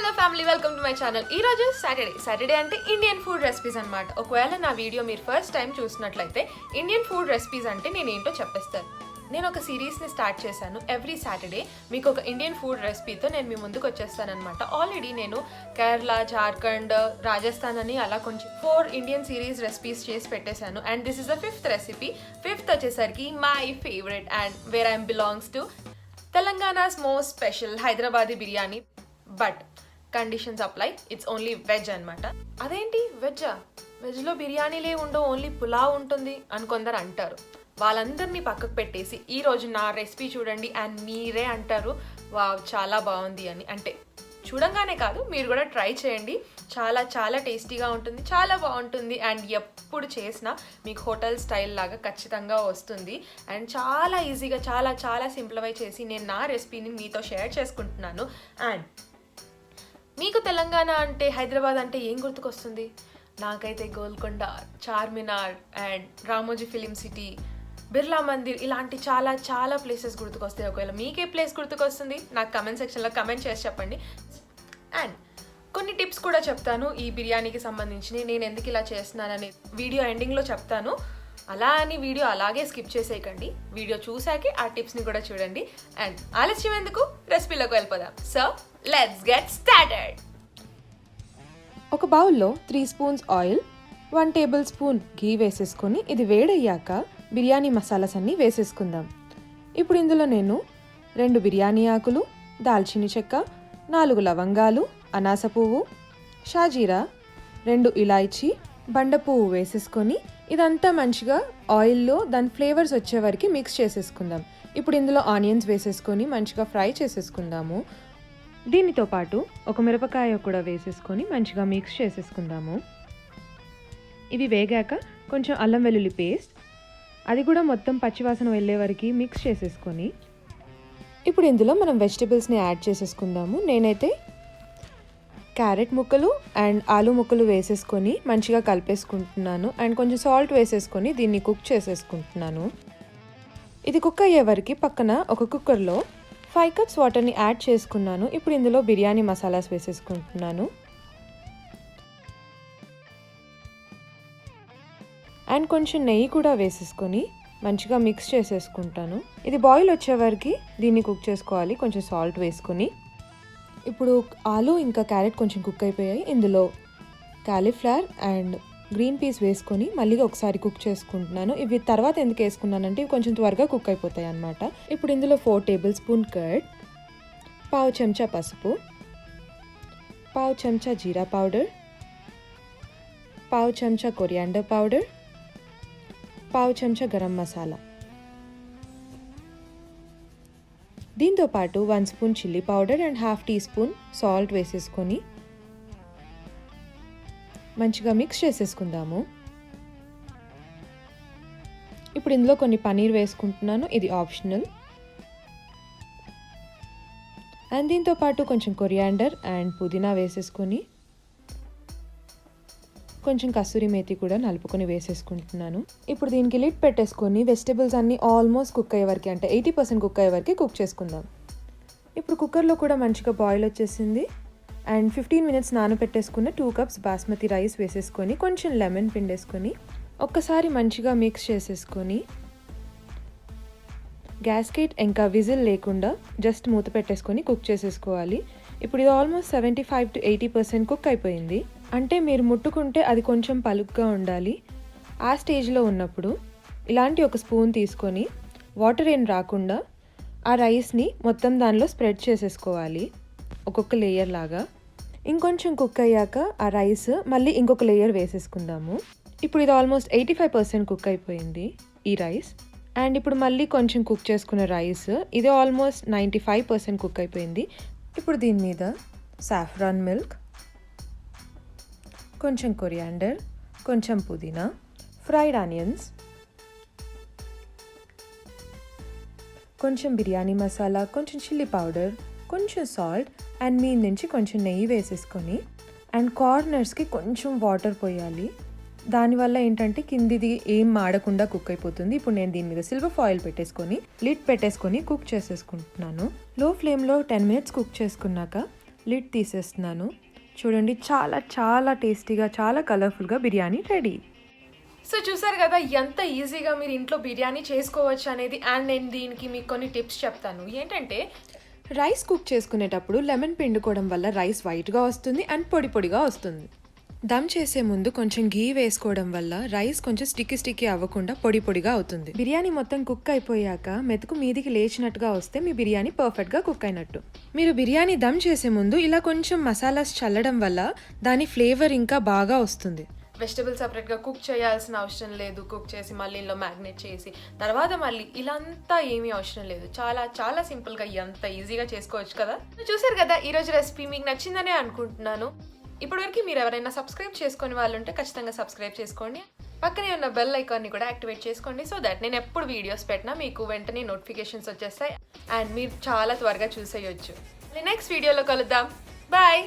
Hello family, welcome to my channel. ఈ రోజు Saturday అంటే ఇండియన్ ఫుడ్ రెసిపీస్ అనమాట. ఒకవేళ నా వీడియో మీరు ఫస్ట్ టైం చూసినట్లయితే ఇండియన్ ఫుడ్ రెసిపీస్ అంటే నేను ఏంటో చెప్పేస్తాను. నేను ఒక సిరీస్ని స్టార్ట్ చేశాను. ఎవ్రీ సాటర్డే మీకు ఒక ఇండియన్ ఫుడ్ రెసిపీతో నేను మీ ముందుకు వచ్చేస్తానమాట. ఆల్రెడీ నేను కేరళ, జార్ఖండ్, రాజస్థాన్ అని అలా కొంచెం 4 ఇండియన్ సిరీస్ రెసిపీస్ చేసి పెట్టేశాను. And this is the 5th recipe. 5th వచ్చేసరికి my favourite and where I belongs to Telangana's most special Hyderabadi biryani. But conditions apply, it's only veg అనమాట. అదేంటి వెజ్లో బిర్యానీలే ఉండవు, ఓన్లీ పులావ్ ఉంటుంది అని కొందరు అంటారు. వాళ్ళందరినీ పక్కకు పెట్టేసి ఈరోజు నా రెసిపీ చూడండి అండ్ మీరే అంటారు వావ్ చాలా బాగుంది అని. అంటే చూడంగానే కాదు, మీరు కూడా ట్రై చేయండి. చాలా చాలా టేస్టీగా ఉంటుంది, చాలా బాగుంటుంది. అండ్ ఎప్పుడు చేసినా మీకు హోటల్ స్టైల్ లాగా ఖచ్చితంగా వస్తుంది. అండ్ చాలా ఈజీగా చాలా చాలా సింప్లిఫై చేసి నేను నా రెసిపీని మీతో షేర్ చేసుకుంటున్నాను. అండ్ మీకు తెలంగాణ అంటే, హైదరాబాద్ అంటే ఏం గుర్తుకొస్తుంది? నాకైతే Golconda, Charminar and Ramoji film city, Birla Mandir, ఇలాంటి చాలా చాలా ప్లేసెస్ గుర్తుకొస్తాయి. ఒకవేళ మీకే ప్లేస్ గుర్తుకొస్తుంది నాకు కమెంట్ సెక్షన్లో కమెంట్ చేసి చెప్పండి. అండ్ కొన్ని టిప్స్ కూడా చెప్తాను ఈ బిర్యానీకి సంబంధించి. నేను ఎందుకు ఇలా చేస్తున్నానని వీడియో ఎండింగ్లో చెప్తాను. అలా అని వీడియో అలాగే స్కిప్ చేసేయకండి, వీడియో చూసాకే ఆ టిప్స్ని కూడా చూడండి. అండ్ ఆలస్యం ఎందుకు, రెసిపీలోకి వెళ్ళిపోదాం. So let's get started. ఒక బౌల్లో 3 స్పూన్స్ ఆయిల్, 1 టేబుల్ స్పూన్ ఘీ వేసేసుకొని ఇది వేడయ్యాక బిర్యానీ మసాలాస్ అన్నీ వేసేసుకుందాం. ఇప్పుడు ఇందులో నేను 2 బిర్యానీ ఆకులు, దాల్చిని చెక్క, 4 లవంగాలు, అనాస పువ్వు, షాజీరా, 2 ఇలాయిచి, బండ పువ్వు వేసేసుకొని ఇదంతా మంచిగా ఆయిల్లో దాని ఫ్లేవర్స్ వచ్చే వరకు మిక్స్ చేసేసుకుందాం. ఇప్పుడు ఇందులో ఆనియన్స్ వేసేసుకొని మంచిగా ఫ్రై చేసేసుకుందాము. దీనితో పాటు ఒక మిరపకాయ కూడా వేసేసుకొని మంచిగా మిక్స్ చేసేసుకుందాము. ఇవి వేగాక కొంచెం అల్లం వెల్లుల్లి పేస్ట్, అది కూడా మొత్తం పచ్చివాసన వెళ్ళే వరకు మిక్స్ చేసేసుకొని ఇప్పుడు ఇందులో మనం వెజిటబుల్స్ని యాడ్ చేసేసుకుందాము. నేనైతే క్యారెట్ ముక్కలు అండ్ ఆలు ముక్కలు వేసేసుకొని మంచిగా కలిపేసుకుంటున్నాను. అండ్ కొంచెం సాల్ట్ వేసేసుకొని దీన్ని కుక్ చేసేసుకుంటున్నాను. ఇది కుక్ అయ్యే వరకు పక్కన ఒక కుక్కర్లో 5 కప్స్ వాటర్ని యాడ్ చేసుకున్నాను. ఇప్పుడు ఇందులో బిర్యానీ మసాలాస్ వేసేసుకుంటున్నాను. అండ్ కొంచెం నెయ్యి కూడా వేసేసుకొని మంచిగా మిక్స్ చేసేసుకుంటాను. ఇది బాయిల్ వచ్చే వరకు దీన్ని కుక్ చేసుకోవాలి, కొంచెం సాల్ట్ వేసుకొని. ఇప్పుడు ఆలు ఇంకా క్యారెట్ కొంచెం కుక్ అయిపోయాయి. ఇందులో కాలీఫ్లవర్ అండ్ గ్రీన్ పీస్ వేసుకొని మళ్ళీ ఒకసారి కుక్ చేసుకుంటున్నాను. ఇవి తర్వాత ఎందుకు వేసుకున్నానంటే ఇవి కొంచెం త్వరగా కుక్ అయిపోతాయి అన్నమాట. ఇప్పుడు ఇందులో 4 టేబుల్ స్పూన్ కర్డ్, 1/2 చెంచా పసుపు, 1/2 చెంచా జీరా పౌడర్, 1/2 చెంచా కొరియాండర్ పౌడర్, 1/2 చెంచా గరం మసాలా, దీంతోపాటు 1 spoon chilli powder and 1/2 teaspoon salt వేసేసుకొని మంచిగా మిక్స్ చేసేసుకుందాము. ఇప్పుడు ఇందులో కొన్ని పన్నీర్ వేసుకుంటున్నాను, ఇది ఆప్షనల్. అండ్ దీంతోపాటు కొంచెం కొరియాండర్ అండ్ పుదీనా వేసేసుకొని కొంచెం కస్తూరి మేతి కూడా నలుపుకొని వేసేసుకుంటున్నాను. ఇప్పుడు దీనికి లిడ్ పెట్టేసుకొని వెజిటబుల్స్ అన్నీ ఆల్మోస్ట్ కుక్ అయ్యే వరకు, అంటే 80% కుక్ అయ్యే వరకు కుక్ చేసుకుందాం. ఇప్పుడు కుక్కర్లో కూడా మంచిగా బాయిల్ వచ్చేసింది. అండ్ 15 మినిట్స్ నానబెట్టేసుకున్న 2 కప్స్ బాస్మతి రైస్ వేసేసుకొని కొంచెం లెమన్ పిండేసుకొని ఒక్కసారి మంచిగా మిక్స్ చేసేసుకొని గ్యాస్కేట్ ఇంకా విజిల్ లేకుండా జస్ట్ మూత పెట్టేసుకొని కుక్ చేసేసుకోవాలి. ఇప్పుడు ఇది ఆల్మోస్ట్ 75 to 80% కుక్ అయిపోయింది. అంటే మీరు ముట్టుకుంటే అది కొంచెం పలుగ్గా ఉండాలి. ఆ స్టేజ్లో ఉన్నప్పుడు ఇలాంటి ఒక స్పూన్ తీసుకొని వాటర్ ఏం రాకుండా ఆ రైస్ని మొత్తం దానిలో స్ప్రెడ్ చేసేసుకోవాలి, ఒక్కొక్క లేయర్ లాగా. ఇంకొంచెం కుక్ అయ్యాక ఆ రైస్ మళ్ళీ ఇంకొక లేయర్ వేసేసుకుందాము. ఇప్పుడు ఇది ఆల్మోస్ట్ 85% కుక్ అయిపోయింది ఈ రైస్. అండ్ ఇప్పుడు మళ్ళీ కొంచెం కుక్ చేసుకున్న రైస్, ఇది ఆల్మోస్ట్ 95% కుక్ అయిపోయింది. ఇప్పుడు దీని మీద సాఫ్రాన్ మిల్క్, కొంచెం కొరియాండర్, కొంచెం పుదీనా, ఫ్రైడ్ ఆనియన్స్, కొంచెం బిర్యానీ మసాలా, కొంచెం చిల్లీ పౌడర్, కొంచెం సాల్ట్ అండ్ మీ నుంచి కొంచెం నెయ్యి వేసేసుకొని అండ్ కార్నర్స్కి కొంచెం వాటర్ పోయాలి. దానివల్ల ఏంటంటే కిందిది ఏం మాడకుండా కుక్ అయిపోతుంది. ఇప్పుడు నేను దీని మీద సిల్వర్ ఫాయిల్ పెట్టేసుకొని లిడ్ పెట్టేసుకొని కుక్ చేసేసుకుంటున్నాను. లో ఫ్లేమ్లో 10 మినిట్స్ కుక్ చేసుకున్నాక లిడ్ తీసేస్తున్నాను. చూడండి, చాలా చాలా టేస్టీగా, చాలా కలర్ఫుల్గా బిర్యానీ రెడీ. సో చూసారు కదా ఎంత ఈజీగా మీరు ఇంట్లో బిర్యానీ చేసుకోవచ్చు అనేది. అండ్ నేను దీనికి మీకు కొన్ని టిప్స్ చెప్తాను. ఏంటంటే రైస్ కుక్ చేసుకునేటప్పుడు లెమన్ పిండుకోవడం వల్ల రైస్ వైట్గా వస్తుంది అండ్ పొడి పొడిగా వస్తుంది. దమ్ చేసే ముందు కొంచెం గీ వేసుకోవడం వల్ల రైస్ కొంచెం స్టిక్కీ అవ్వకుండా పొడి పొడిగా అవుతుంది. బిర్యానీ మొత్తం కుక్ అయిపోయాక మెతుకు మీదికి లేచినట్టుగా వస్తే మీ బిర్యానీ పర్ఫెక్ట్గా కుక్ అయినట్టు. మీరు బిర్యానీ దమ్ చేసే ముందు ఇలా కొంచెం మసాలాస్ చల్లడం వల్ల దాని ఫ్లేవర్ ఇంకా బాగా వస్తుంది. వెజిటబుల్స్ సపరేట్గా కుక్ చేయాల్సిన అవసరం లేదు. కుక్ చేసి మళ్ళీ ఇందులో మ్యాగ్నేట్ చేసి తర్వాత మళ్ళీ ఇలాంతా ఏమీ అవసరం లేదు. చాలా చాలా సింపుల్గా ఎంత ఈజీగా చేసుకోవచ్చు కదా. చూసారు కదా, ఈరోజు రెసిపీ మీకు నచ్చిందనే అనుకుంటున్నాను. ఇప్పటివరకు మీరు ఎవరైనా సబ్స్క్రైబ్ చేసుకునే వాళ్ళు ఉంటే ఖచ్చితంగా సబ్స్క్రైబ్ చేసుకోండి. పక్కనే ఉన్న బెల్ ఐకాన్ని కూడా యాక్టివేట్ చేసుకోండి. సో దట్ నేను ఎప్పుడు వీడియోస్ పెట్టినా మీకు వెంటనే నోటిఫికేషన్స్ వచ్చేస్తాయి అండ్ మీరు చాలా త్వరగా చూసేయొచ్చు. నెక్స్ట్ వీడియోలో కలుద్దాం. బాయ్.